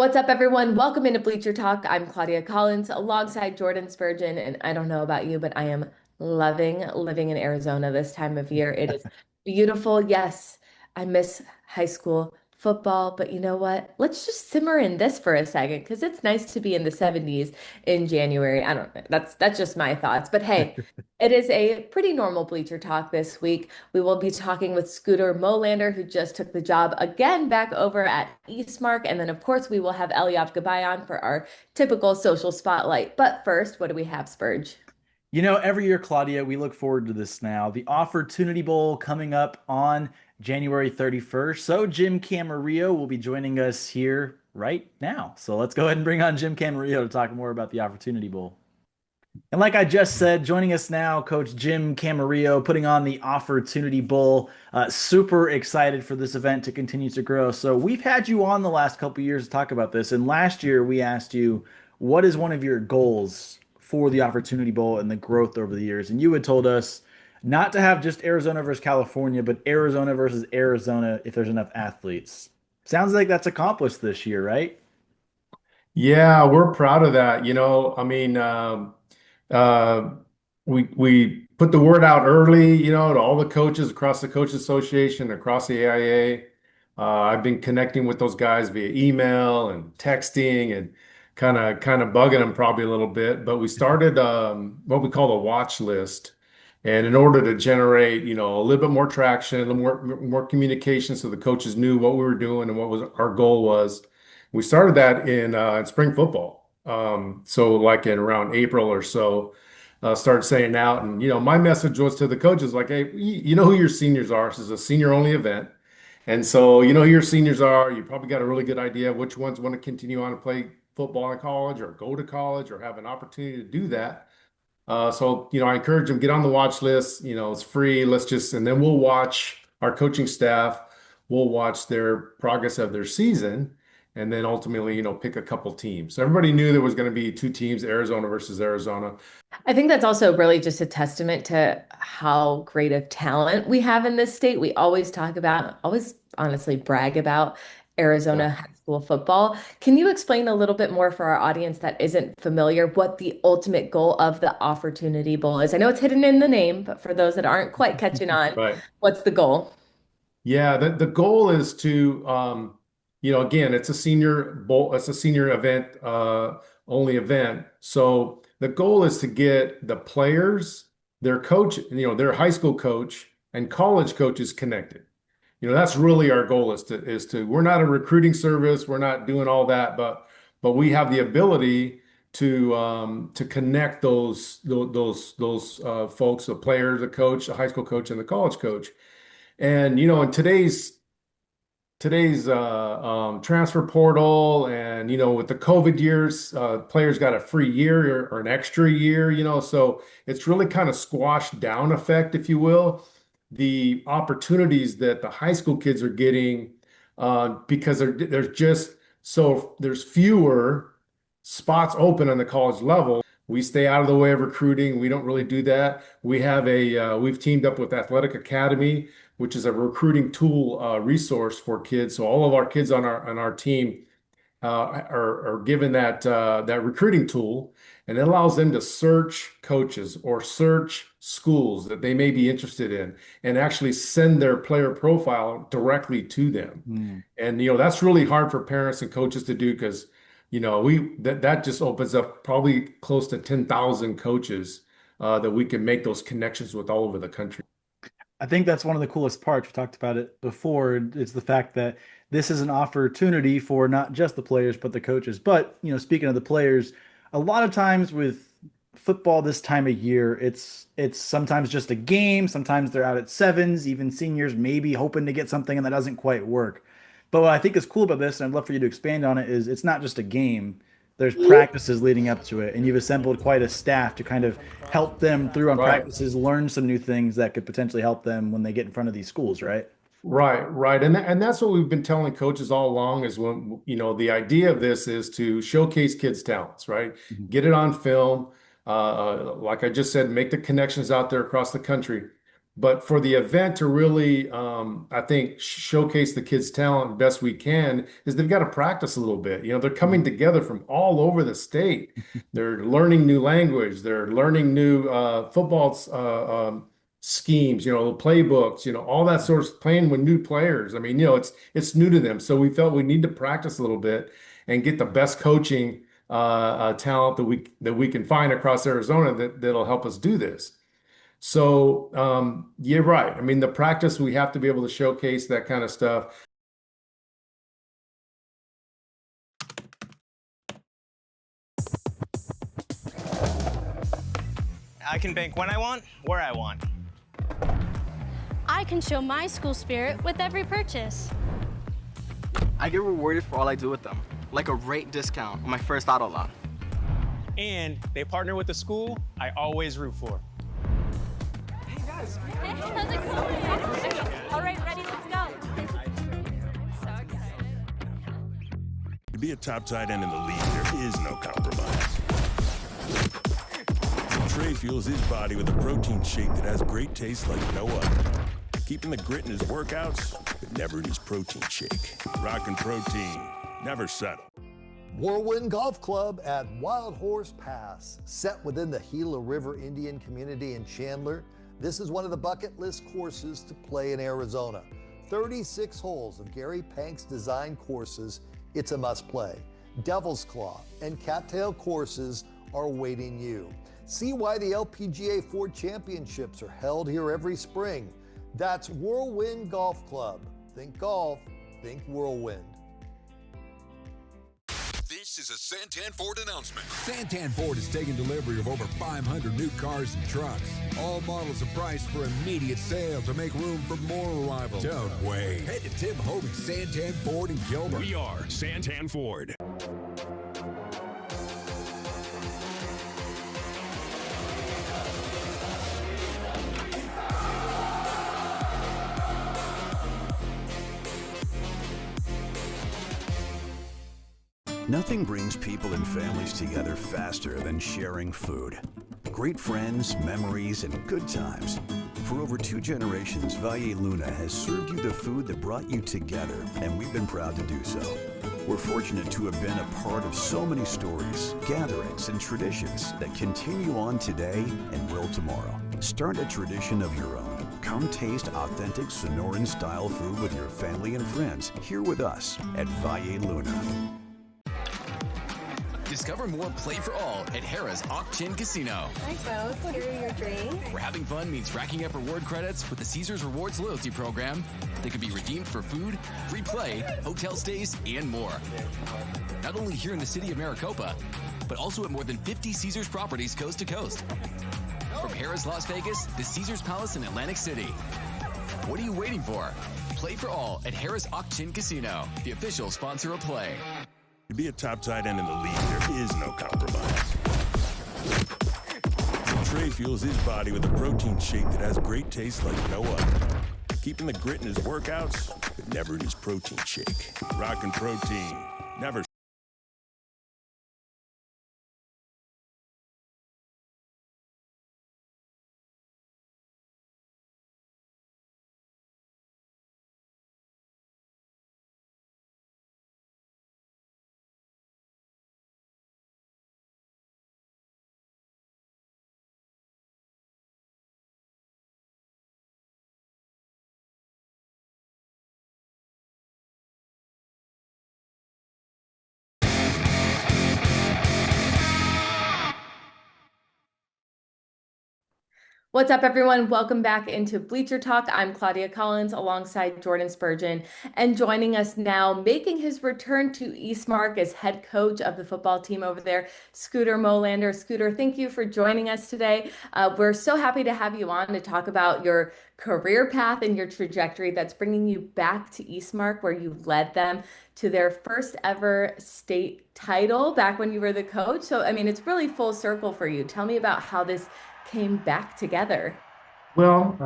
What's up, everyone? Welcome into Bleacher Talk. I'm Claudia Collins alongside Jordan Spurgeon. And I don't know about you, but I am loving living in Arizona this time of year. It is beautiful. Yes, I miss high school football, but you know what? Let's just simmer in this for a second because it's nice to be in the 70s in January. I don't know. That's just my thoughts. But hey, it is a pretty normal Bleacher Talk this week. We will be talking with Scooter Molander, who just took the job again back over at Eastmark. And then, of course, we will have Eliav Gabay on for our typical social spotlight. But first, what do we have, Spurge? Every year, Claudia, we look forward to this now. The Offertunity Bowl coming up on January 31st. So Jim Camarillo will be joining us here right now. So let's go ahead and bring on Jim Camarillo to talk more about the Opportunity Bowl. And like I just said, joining us now, Coach Jim Camarillo, putting on the Opportunity Bowl. Super excited for this event to continue to grow. So we've had you on the last couple years to talk about this. And last year we asked you, what is one of your goals for the Opportunity Bowl and the growth over the years? And you had told us not to have just Arizona versus California, but Arizona versus Arizona if there's enough athletes. Sounds like that's accomplished this year, right? Yeah, we're proud of that. Uh, we put the word out early, to all the coaches across the Coaches Association, across the AIA. I've been connecting with those guys via email and texting and kind of bugging them probably a little bit. But we started what we call a watch list. And in order to generate, a little bit more traction, a little more communication, so the coaches knew what we were doing and what was our goal was. We started that in spring football. So like in around April or so, started saying out, and my message was to the coaches like, hey, you know who your seniors are. This is a senior only event, and so you know who your seniors are. You probably got a really good idea of which ones want to continue on to play football in college or go to college or have an opportunity to do that. I encourage them, get on the watch list. It's free. And then we'll watch our coaching staff. We'll watch their progress of their season, and then ultimately, pick a couple teams. So everybody knew there was going to be two teams, Arizona versus Arizona. I think that's also really just a testament to how great of talent we have in this state. We always talk about, always honestly brag about Yeah. Arizona high school football. Can you explain a little bit more for our audience that isn't familiar what the ultimate goal of the Opportunity Bowl is? I know it's hidden in the name, but for those that aren't quite catching on, Right. what's the goal? Yeah, the goal is to, again, it's a senior bowl, it's a senior event, only event. So the goal is to get the players, their coach, their high school coach and college coaches connected. That's really our goal we're not a recruiting service, we're not doing all that, but we have the ability to connect those folks, the player, the coach, the high school coach, and the college coach. And in today's transfer portal, and with the COVID years, players got a free year or an extra year, so it's really kind of squashed down effect, if you will, the opportunities that the high school kids are getting, because there's fewer spots open on the college level. We stay out of the way of recruiting. We don't really do that. We've teamed up with Athletic Academy, which is a recruiting tool, resource for kids. So all of our kids on our team are given that recruiting tool, and it allows them to search coaches or search schools that they may be interested in, and actually send their player profile directly to them. Hmm. And that's really hard for parents and coaches to do, because we that just opens up probably close to 10,000 coaches that we can make those connections with all over the country. I think that's one of the coolest parts. We talked about it before. It's the fact that this is an opportunity for not just the players, but the coaches. But, speaking of the players, a lot of times with football this time of year, it's sometimes just a game. Sometimes they're out at sevens, even seniors maybe hoping to get something and that doesn't quite work. But what I think is cool about this, and I'd love for you to expand on it, is it's not just a game. There's practices leading up to it, and you've assembled quite a staff to kind of help them through on Right. practices, learn some new things that could potentially help them when they get in front of these schools, right? Right, right. And that's what we've been telling coaches all along, is when, the idea of this is to showcase kids' talents, right? Mhm. Get it on film. Like I just said, make the connections out there across the country. But for the event to really, I think, showcase the kids' talent best we can, is they've got to practice a little bit. They're coming together from all over the state. They're learning new language. They're learning new football schemes, playbooks, all that sort of playing with new players. I mean, it's new to them. So we felt we need to practice a little bit and get the best coaching talent that we can find across Arizona that'll help us do this. So you're right. I mean, the practice, we have to be able to showcase that kind of stuff. I can bank when I want, where I want. I can show my school spirit with every purchase. I get rewarded for all I do with them, like a rate discount on my first auto loan. And they partner with the school I always root for. Hey, how's it going? All right, ready, let's go. I'm so excited. To be a top tight end in the league, there is no compromise. Trey fuels his body with a protein shake that has great taste like no other. Keeping the grit in his workouts, but never in his protein shake. Rockin' protein, never settle. Whirlwind Golf Club at Wild Horse Pass. Set within the Gila River Indian community in Chandler, this is one of the bucket list courses to play in Arizona. 36 holes of Gary Pank's design courses. It's a must play. Devil's Claw and Cattail courses are awaiting you. See why the LPGA Ford Championships are held here every spring. That's Whirlwind Golf Club. Think golf, think Whirlwind. This is a Santan Ford announcement. Santan Ford is taking delivery of over 500 new cars and trucks. All models are priced for immediate sale to make room for more arrivals. Don't wait. Head to Tim Hovey's Santan Ford in Gilbert. We are Santan Ford. Nothing brings people and families together faster than sharing food. Great friends, memories, and good times. For over 2 generations, Valle Luna has served you the food that brought you together, and we've been proud to do so. We're fortunate to have been a part of so many stories, gatherings, and traditions that continue on today and will tomorrow. Start a tradition of your own. Come taste authentic Sonoran-style food with your family and friends here with us at Valle Luna. Discover more Play for All at Harrah's Auction Casino. Hi folks, here are your drinks. Where having fun means racking up reward credits with the Caesars Rewards loyalty program that can be redeemed for food, free play, hotel stays, and more. Not only here in the city of Maricopa, but also at more than 50 Caesars properties coast to coast. From Harrah's Las Vegas to Caesars Palace in Atlantic City. What are you waiting for? Play for All at Harrah's Auction Casino, the official sponsor of Play. To be a top tight end in the league, there is no compromise. Trey fuels his body with a protein shake that has great taste like no other. Keeping the grit in his workouts, but never in his protein shake. Rockin' protein, never. What's up, everyone? Welcome back into Bleacher Talk. I'm Claudia Collins alongside Jordan Spurgeon, and joining us now, making his return to Eastmark as head coach of the football team over there, Scooter Molander. Scooter, thank you for joining us today. We're so happy to have you on to talk about your career path and your trajectory that's bringing you back to Eastmark, where you led them to their first ever state title back when you were the coach. So, I mean, it's really full circle for you. Tell me about how this came back together. Well,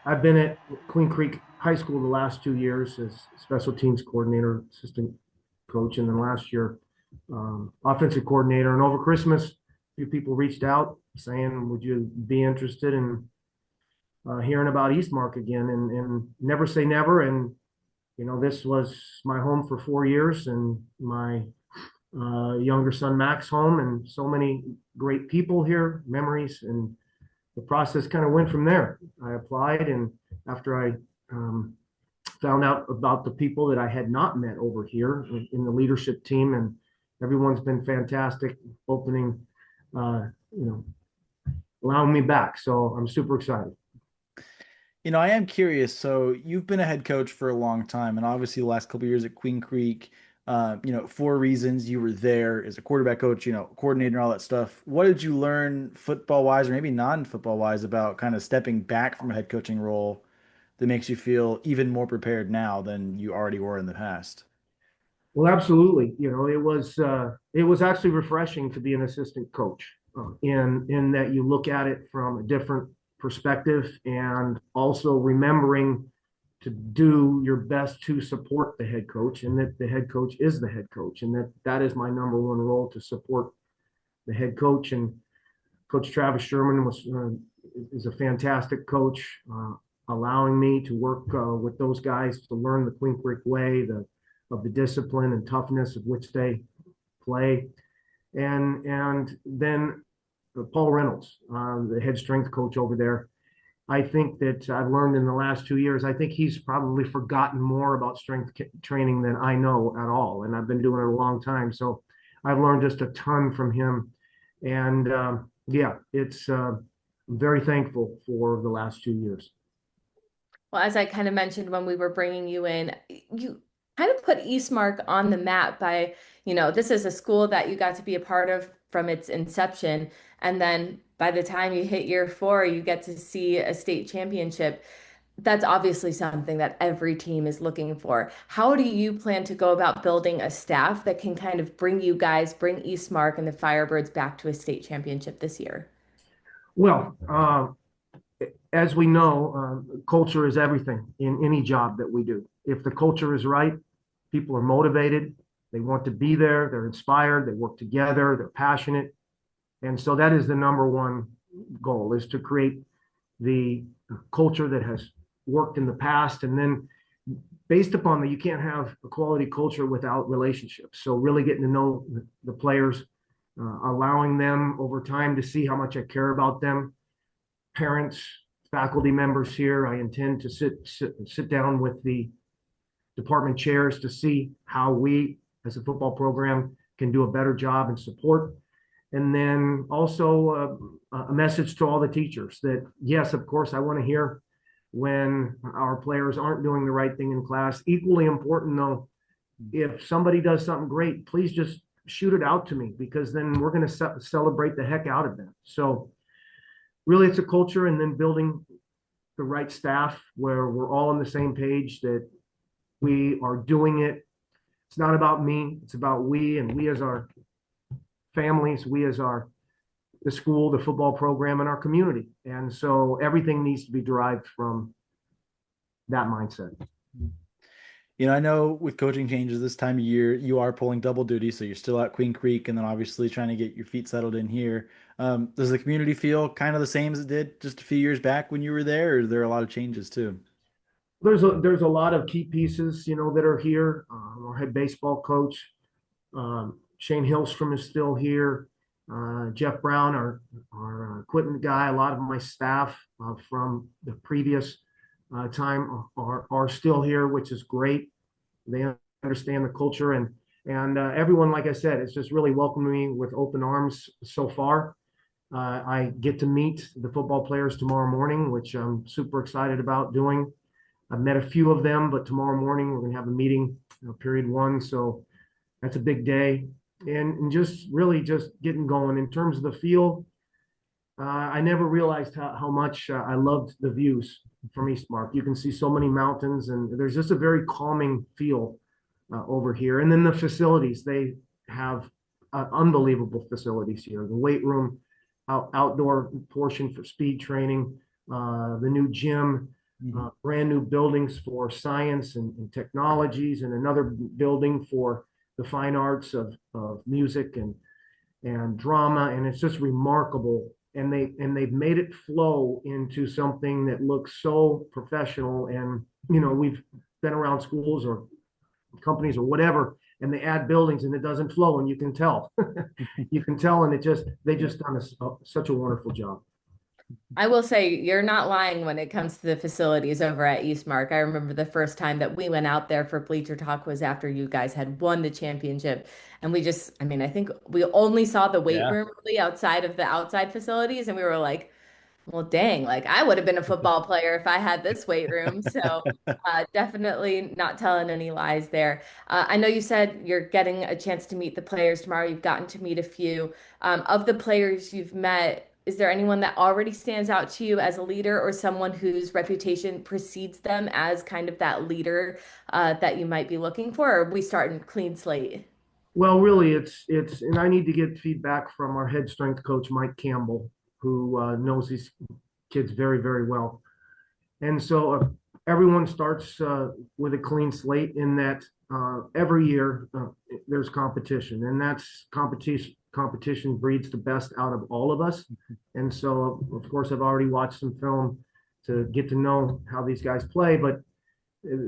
I've been at Queen Creek High School the last 2 years as special teams coordinator, assistant coach, and then last year offensive coordinator. And over Christmas, a few people reached out saying, would you be interested in hearing about Eastmark again, and never say never. And this was my home for 4 years, and my younger son Max home, and so many great people here, memories, and the process kind of went from there. I applied, and after I found out about the people that I had not met over here in the leadership team, and everyone's been fantastic, opening, allowing me back. So I'm super excited. I am curious. So you've been a head coach for a long time, and obviously the last couple of years at Queen Creek, for reasons you were there as a quarterback coach, coordinator, all that stuff. What did you learn football wise, or maybe non-football wise, about kind of stepping back from a head coaching role that makes you feel even more prepared now than you already were in the past? Well, absolutely. It was actually refreshing to be an assistant coach, in that you look at it from a different perspective, and also remembering to do your best to support the head coach, and that the head coach is the head coach, and that is my number one role, to support the head coach. And Coach Travis Sherman is a fantastic coach, allowing me to work with those guys to learn the Queen Creek way, of the discipline and toughness of which they play. And then Paul Reynolds, the head strength coach over there. I think that I've learned in the last 2 years, I think he's probably forgotten more about strength training than I know at all. And I've been doing it a long time. So I've learned just a ton from him. And I'm very thankful for the last 2 years. Well, as I kind of mentioned when we were bringing you in, you kind of put Eastmark on the map by, this is a school that you got to be a part of from its inception. And then by the time you hit year 4, you get to see a state championship. That's obviously something that every team is looking for. How do you plan to go about building a staff that can kind of bring Eastmark and the Firebirds back to a state championship this year? Well, as we know, culture is everything in any job that we do. If the culture is right, people are motivated, they want to be there, they're inspired, they work together, they're passionate. And so that is the number one goal, is to create the culture that has worked in the past. And then based upon that, you can't have a quality culture without relationships. So really getting to know the players, allowing them over time to see how much I care about them. Parents, faculty members here, I intend to sit down with the department chairs to see how we as a football program can do a better job and support. And then also a message to all the teachers that, yes, of course, I want to hear when our players aren't doing the right thing in class. Equally important, though, if somebody does something great, please just shoot it out to me, because then we're going to celebrate the heck out of them. So really, it's a culture, and then building the right staff where we're all on the same page, that we are doing it. It's not about me, it's about we, and we as our families, we as the school, the football program, and our community. And so everything needs to be derived from that mindset. I know with coaching changes this time of year, you are pulling double duty. So you're still at Queen Creek, and then obviously trying to get your feet settled in here. Does the community feel kind of the same as it did just a few years back when you were there, or is there a lot of changes too? There's a lot of key pieces, that are here. Our head baseball coach, Shane Hillstrom, is still here. Jeff Brown, our equipment guy, a lot of my staff from the previous time are still here, which is great. They understand the culture, and everyone, like I said, it's just really welcoming me with open arms so far. I get to meet the football players tomorrow morning, which I'm super excited about doing. I've met a few of them, but tomorrow morning we're going to have a meeting, period 1. So that's a big day, and just really just getting going. In terms of the feel, I never realized how much I loved the views from Eastmark. You can see so many mountains, and there's just a very calming feel over here. And then the facilities, they have unbelievable facilities here. The weight room, outdoor portion for speed training, the new gym, brand new buildings for science and technologies, and another building for the fine arts of music and drama. And it's just remarkable they've made it flow into something that looks so professional. And we've been around schools or companies or whatever, and they add buildings and it doesn't flow, and you can tell. You can tell, and they just done such a wonderful job. I will say you're not lying when it comes to the facilities over at Eastmark. I remember the first time that we went out there for Bleacher Talk was after you guys had won the championship. And I mean, I think we only saw the weight Yeah. room really outside of the outside facilities. And we were like, well, dang, like I would have been a football player if I had this weight room. So definitely not telling any lies there. I know you said you're getting a chance to meet the players tomorrow. You've gotten to meet a few. Of the players you've met, is there anyone that already stands out to you as a leader or someone whose reputation precedes them as kind of that leader that you might be looking for? Or are we starting clean slate? Well, really, and I need to get feedback from our head strength coach, Mike Campbell, who knows these kids very, very well. And so everyone starts with a clean slate in that every year there's competition, and that's competition. Competition breeds the best out of all of us. And so, of course, I've already watched some film to get to know how these guys play, but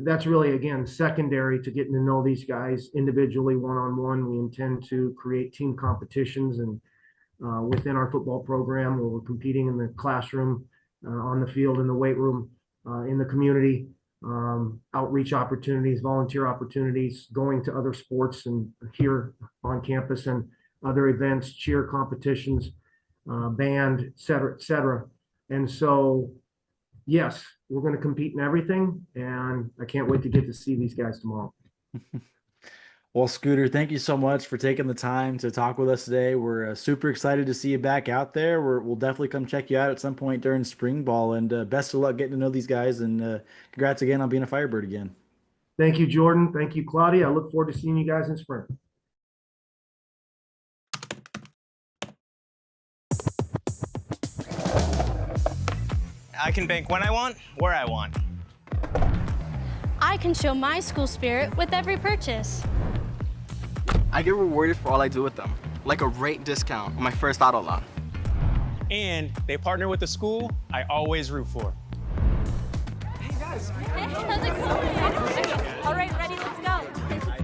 that's really, again, secondary to getting to know these guys individually, one-on-one. We intend to create team competitions and within our football program where we're competing in the classroom, on the field, in the weight room, in the community, outreach opportunities, volunteer opportunities, going to other sports and here on campus and other events, cheer competitions, band, et cetera, et cetera. And so, yes, we're going to compete in everything, and I can't wait to get to see these guys tomorrow. Well, Scooter, thank you so much for taking the time to talk with us today. We're super excited to see you back out there. We'll definitely come check you out at some point during spring ball. And best of luck getting to know these guys. And congrats again on being a Firebird again. Thank you, Jordan. Thank you, Claudia. I look forward to seeing you guys in spring. I can bank when I want, where I want. I can show my school spirit with every purchase. I get rewarded for all I do with them, like a rate discount on my first auto loan. And they partner with the school I always root for. Hey, how's it going? All right, ready, let's go. I'm so excited.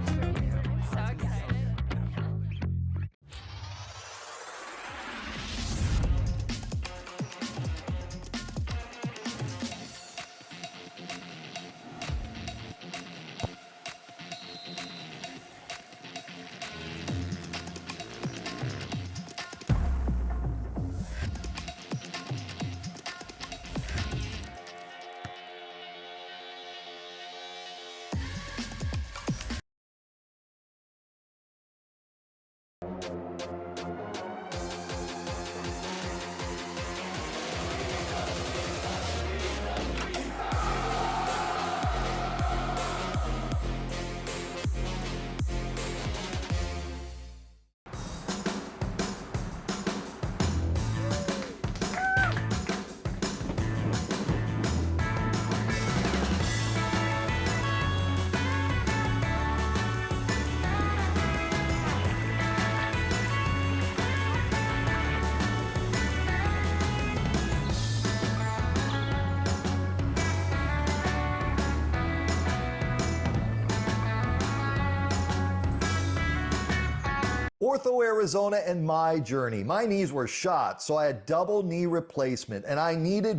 Ortho Arizona and my journey. My knees were shot, so I had double knee replacement, and I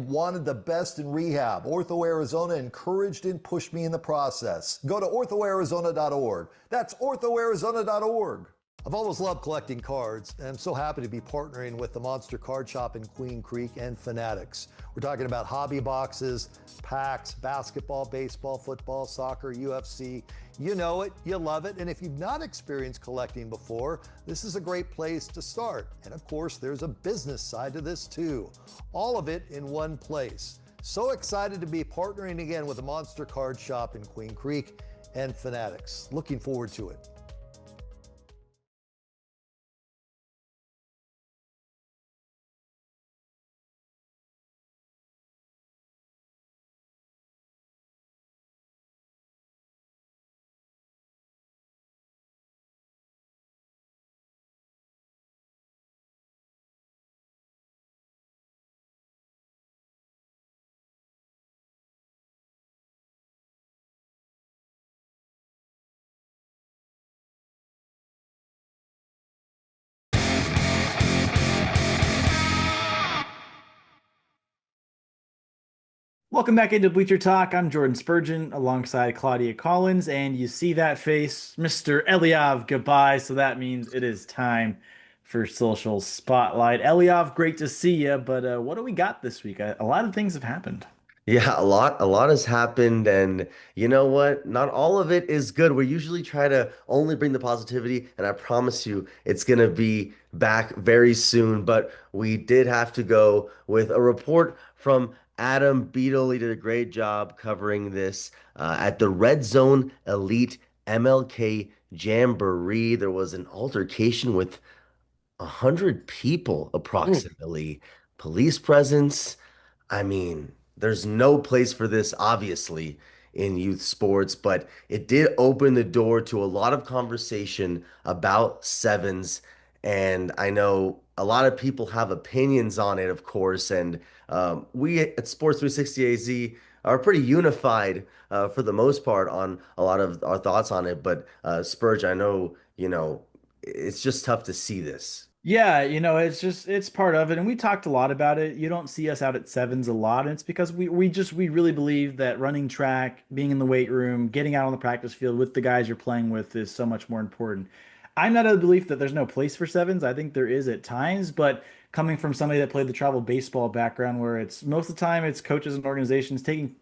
wanted the best in rehab. Ortho Arizona encouraged and pushed me in the process. Go to orthoarizona.org. That's orthoarizona.org. I've always loved collecting cards, and I'm so happy to be partnering with the Monster Card Shop in Queen Creek and Fanatics. We're talking about hobby boxes, packs, basketball, baseball, football, soccer, UFC. You know it, you love it, and if you've not experienced collecting before, this is a great place to start. And of course, there's a business side to this too. All of it in one place. So excited to be partnering again with the Monster Card Shop in Queen Creek and Fanatics. Looking forward to it. Welcome back into Bleacher Talk. I'm Jordan Spurgeon alongside Claudia Collins, and you see that face, Mr. Eliav. Goodbye. So that means it is time for Social Spotlight. Eliav, great to see you, but what do we got this week? A lot of things have happened. Yeah, a lot has happened, and you know what? Not all of it is good. We usually try to only bring the positivity, and I promise you it's gonna be back very soon. But we did have to go with a report from Adam Beadle. He did a great job covering this at the Red Zone Elite MLK Jamboree. There was an altercation with 100 people approximately. Police presence. I mean, there's no place for this, obviously, in youth sports, but it did open the door to a lot of conversation about sevens. And I know a lot of people have opinions on it, of course. And we at Sports 360 AZ are pretty unified for the most part on a lot of our thoughts on it. But Spurge, I know, it's just tough to see this. Yeah, it's part of it, and we talked a lot about it. You don't see us out at sevens a lot, and it's because we really believe that running track, being in the weight room, getting out on the practice field with the guys you're playing with is so much more important. I'm not of the belief that there's no place for sevens. I think there is at times, but coming from somebody that played the travel baseball background, where it's most of the time it's coaches and organizations taking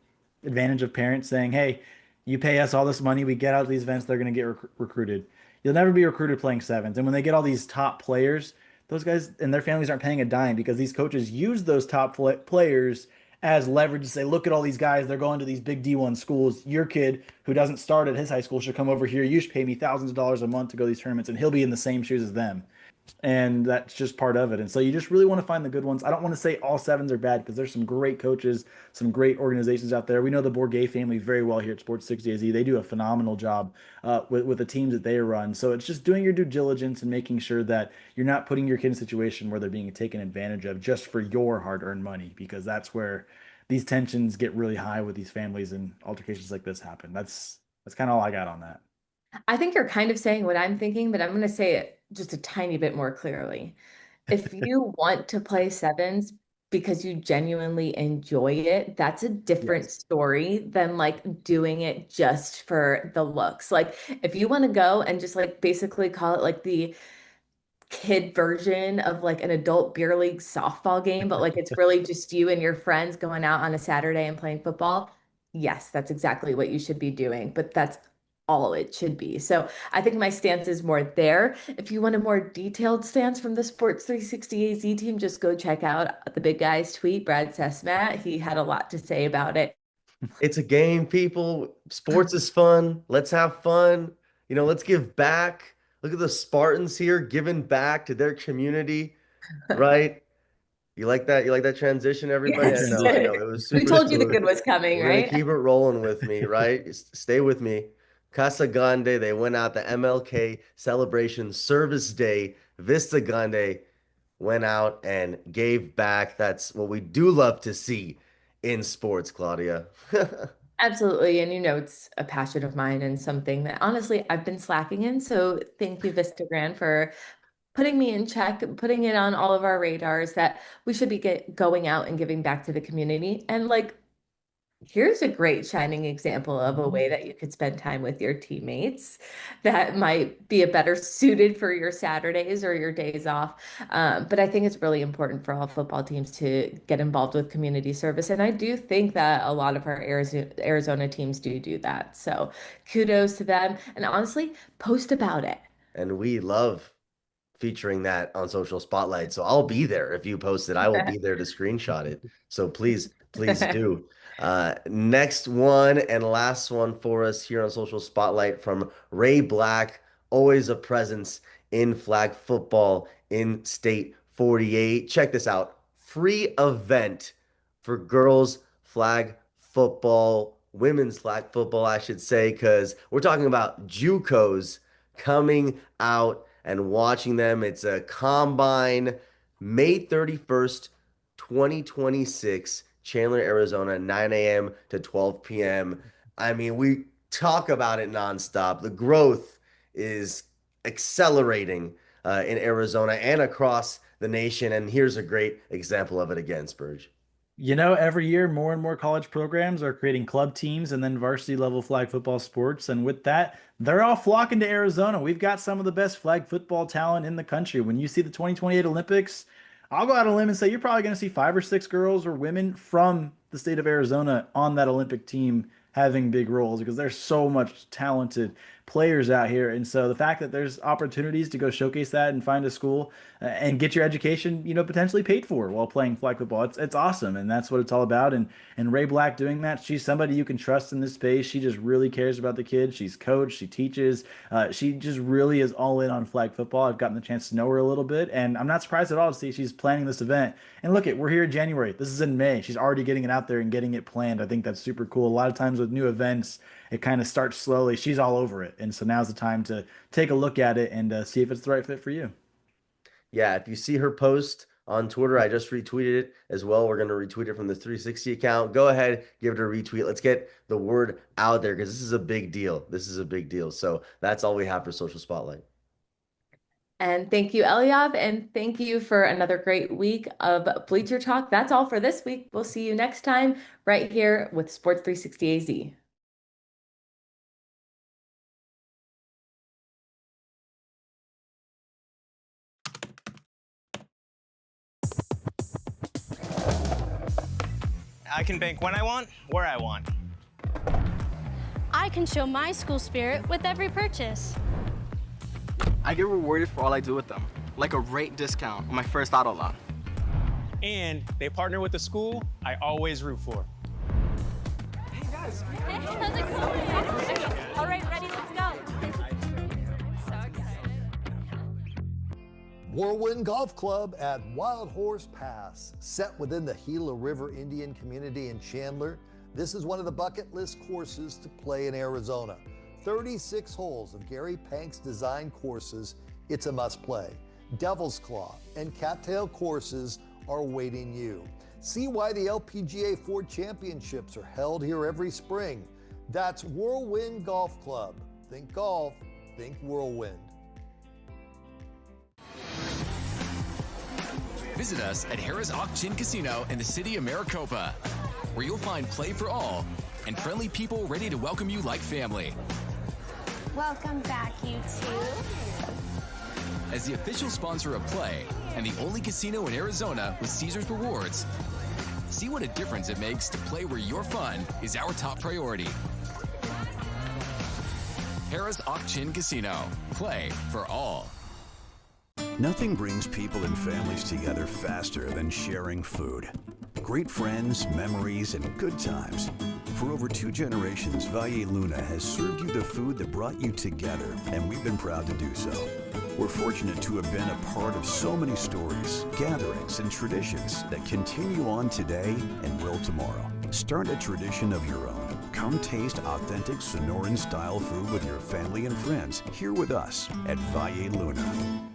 advantage of parents saying, "Hey, you pay us all this money, we get out to these events, they're going to get recruited." You'll never be recruited playing sevens. And when they get all these top players, those guys and their families aren't paying a dime because these coaches use those top players as leverage to say, look at all these guys. They're going to these big D1 schools. Your kid who doesn't start at his high school should come over here. You should pay me thousands of dollars a month to go to these tournaments, and he'll be in the same shoes as them. And that's just part of it. And so you just really want to find the good ones. I don't want to say all sevens are bad because there's some great coaches, some great organizations out there. We know the Bourget family very well here at Sports 60 AZ. They do a phenomenal job with the teams that they run. So it's just doing your due diligence and making sure that you're not putting your kid in a situation where they're being taken advantage of just for your hard-earned money, because that's where these tensions get really high with these families and altercations like this happen. That's kind of all I got on that. I think you're kind of saying what I'm thinking, but I'm going to say it just a tiny bit more clearly. If you want to play sevens because you genuinely enjoy it, that's a different story than like doing it just for the looks. Like if you want to go and just like basically call it like the kid version of like an adult beer league softball game, but like it's really just you and your friends going out on a Saturday and playing football. Yes, that's exactly what you should be doing, but that's all it should be. So I think my stance is more there. If you want a more detailed stance from the Sports 360 AZ team, just go check out the big guy's tweet, Brad Sesmat. He had a lot to say about it. It's a game, people. Sports is fun. Let's have fun. Let's give back. Look at the Spartans here giving back to their community, right? You like that? You like that transition, everybody? I Yes. know, I know. It was We super told you the smooth. good was coming, We're gonna right? keep it rolling with me, right? Stay with me. Casa Grande, they went out the MLK celebration service day. Vista Grande went out and gave back. That's what we do love to see in sports, Claudia. Absolutely. And it's a passion of mine and something that honestly I've been slacking in. So thank you, Vistagram, for putting me in check, putting it on all of our radars that we should be going out and giving back to the community. And like, here's a great shining example of a way that you could spend time with your teammates that might be a better suited for your Saturdays or your days off. But I think it's really important for all football teams to get involved with community service. And I do think that a lot of our Arizona teams do that. So kudos to them. And honestly, post about it. And we love featuring that on Social Spotlight. So I'll be there. If you post it, I will be there to screenshot it. So please, please do. Next one and last one for us here on Social Spotlight from Ray Black. Always a presence in flag football in State 48. Check this out. Free event for girls flag football, women's flag football, I should say, because we're talking about JUCOs coming out and watching them. It's a combine, May 31st, 2026, Chandler, Arizona, 9 a.m. to 12 p.m. I mean, we talk about it nonstop. The growth is accelerating in Arizona and across the nation. And here's a great example of it again, Spurge. You know, every year more and more college programs are creating club teams and then varsity level flag football sports. And with that, they're all flocking to Arizona. We've got some of the best flag football talent in the country. When you see the 2028 Olympics, I'll go out on a limb and say you're probably going to see 5 or 6 girls or women from the state of Arizona on that Olympic team having big roles because there's so much talented players out here. And so the fact that there's opportunities to go showcase that and find a school and get your education, potentially paid for while playing flag football, it's awesome. And that's what it's all about. And Ray Black doing that, she's somebody you can trust in this space. She just really cares about the kids. She's coached, she teaches, she just really is all in on flag football. I've gotten the chance to know her a little bit, and I'm not surprised at all to see she's planning this event. And look, we're here in January. This is in May. She's already getting it out there and getting it planned. I think that's super cool. A lot of times with new events, it kind of starts slowly. She's all over it. And so now's the time to take a look at it and see if it's the right fit for you. Yeah, if you see her post on Twitter, I just retweeted it as well. We're going to retweet it from the 360 account. Go ahead, give it a retweet. Let's get the word out there because this is a big deal. This is a big deal. So that's all we have for Social Spotlight. And thank you, Eliav, and thank you for another great week of Bleacher Talk. That's all for this week. We'll see you next time right here with Sports 360 AZ. I can bank when I want, where I want. I can show my school spirit with every purchase. I get rewarded for all I do with them, like a rate discount on my first auto loan. And they partner with the school I always root for. Hey, how's it going? All right, ready, let's go. I'm so excited. Whirlwind Golf Club at Wild Horse Pass. Set within the Gila River Indian community in Chandler, this is one of the bucket list courses to play in Arizona. 36 holes of Gary Pank's design courses. It's a must play. Devil's Claw and Cattail courses are awaiting you. See why the LPGA Ford Championships are held here every spring. That's Whirlwind Golf Club. Think golf, think Whirlwind. Visit us at Harrah's Auction Casino in the city of Maricopa, where you'll find play for all and friendly people ready to welcome you like family. Welcome back, you two. As the official sponsor of Play and the only casino in Arizona with Caesars Rewards, see what a difference it makes to play where your fun is our top priority. Harrah's Auction Casino. Play for all. Nothing brings people and families together faster than sharing food. Great friends, memories, and good times. For over 2 generations, Valle Luna has served you the food that brought you together, and we've been proud to do so. We're fortunate to have been a part of so many stories, gatherings, and traditions that continue on today and will tomorrow. Start a tradition of your own. Come taste authentic Sonoran-style food with your family and friends here with us at Valle Luna.